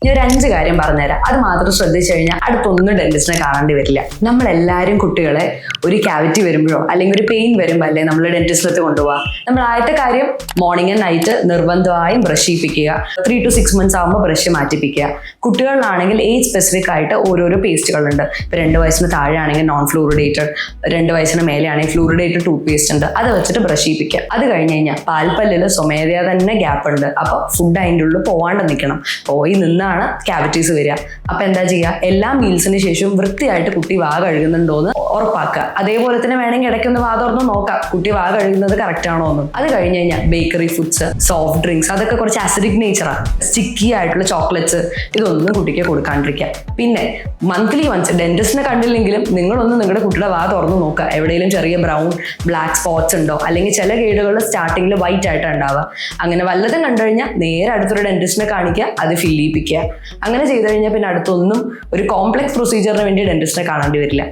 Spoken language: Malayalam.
ഞാൻ ഒരു 5 കാര്യം പറഞ്ഞുതരാം. അത് മാത്രം ശ്രദ്ധിച്ചു കഴിഞ്ഞാൽ അടുത്തൊന്നും ഡെന്റിസ്റ്റിനെ കാണേണ്ടി വരില്ല. നമ്മളെല്ലാവരും കുട്ടികളെ ഒരു ക്യാവിറ്റി വരുമ്പോഴോ അല്ലെങ്കിൽ ഒരു പെയിൻ വരുമ്പോൾ അല്ലേ നമ്മൾ ഡെന്റിസ്റ്റിലേക്ക് കൊണ്ടുപോകുക. നമ്മൾ ആദ്യത്തെ കാര്യം മോർണിംഗ് ആൻഡ് നൈറ്റ് നിർബന്ധമായും ബ്രഷ് ചെയ്യിപ്പിക്കുക. 3 to 6 months ആകുമ്പോൾ ബ്രഷ് മാറ്റിപ്പിക്കുക. കുട്ടികളിലാണെങ്കിൽ ഏജ് സ്പെസിഫിക് ആയിട്ട് ഓരോരോ പേസ്റ്റുകളുണ്ട്. ഇപ്പോൾ 2 വയസ്സിന് താഴെ ആണെങ്കിൽ നോൺ ഫ്ലൂറിഡേറ്റഡ്, 2 വയസ്സിന് മേലെ ആണെങ്കിൽ ഫ്ലൂറിഡേറ്റഡ് ടൂത്ത് പേസ്റ്റ് ഉണ്ട്. അത് വെച്ചിട്ട് ബ്രഷ് ചെയ്യിപ്പിക്കുക. അത് കഴിഞ്ഞ് കഴിഞ്ഞാൽ പാൽപ്പല്ലിൽ സ്വമേധയാ തന്നെ ഗ്യാപ്പ് ഉണ്ട്. അപ്പോൾ ഫുഡ് അതിൻ്റെ ഉള്ളിൽ പോവാണ്ട് നിൽക്കണം. പോയി നിന്നാണ് ക്യാവിറ്റീസ് വരിക. അപ്പൊ എന്താ ചെയ്യുക, എല്ലാ മീൽസിന് ശേഷവും വൃത്തിയായിട്ട് കുട്ടി വാ കഴുകുന്നുണ്ടോ എന്ന് ഉറപ്പാക്കുക. അതേപോലെ തന്നെ വേണമെങ്കിൽ ഇടയ്ക്കൊന്ന് വാ തുറന്ന് നോക്കാം കുട്ടി വാ കഴുകുന്നത് കറക്റ്റ് ആണോ എന്ന്. അത് കഴിഞ്ഞ് കഴിഞ്ഞാൽ ബേക്കറി ഫുഡ്സ്, സോഫ്റ്റ് ഡ്രിങ്ക്സ്, അതൊക്കെ കുറച്ച് അസിഡിക് നേച്ചറാണ്. സ്റ്റിക്കി ആയിട്ടുള്ള ചോക്ലേറ്റ്സ് ഇതൊന്നും കുട്ടിക്ക് കൊടുക്കാണ്ടിരിക്കുക. പിന്നെ മന്ത്ലി വൺസ് ഡെന്റിസ്റ്റിനെ കണ്ടില്ലെങ്കിലും നിങ്ങളൊന്ന് നിങ്ങളുടെ കുട്ടിയുടെ വാ തുറന്ന് നോക്കുക. എവിടെയെങ്കിലും ചെറിയ ബ്രൗൺ ബ്ലാക്ക് സ്പോട്ട്സ് ഉണ്ടോ, അല്ലെങ്കിൽ ചില കേടുകൾ സ്റ്റാർട്ടിങ്ങിൽ വൈറ്റ് ആയിട്ട് ഉണ്ടാവുക. അങ്ങനെ വല്ലതും കണ്ടു കഴിഞ്ഞാൽ നേരെ അടുത്തൊരു ഡെന്റിസ്റ്റിനെ കാണിക്കുക, അത് ഫില്ല് ചെയ്യിപ്പിക്കുക. അങ്ങനെ ചെയ്തു കഴിഞ്ഞാൽ പിന്നെ അടുത്തൊന്നും ഒരു കോംപ്ലക്സ് പ്രൊസീജിയറിന് വേണ്ടി ഡെന്റിസ്റ്റിനെ കാണേണ്ടി വരില്ല.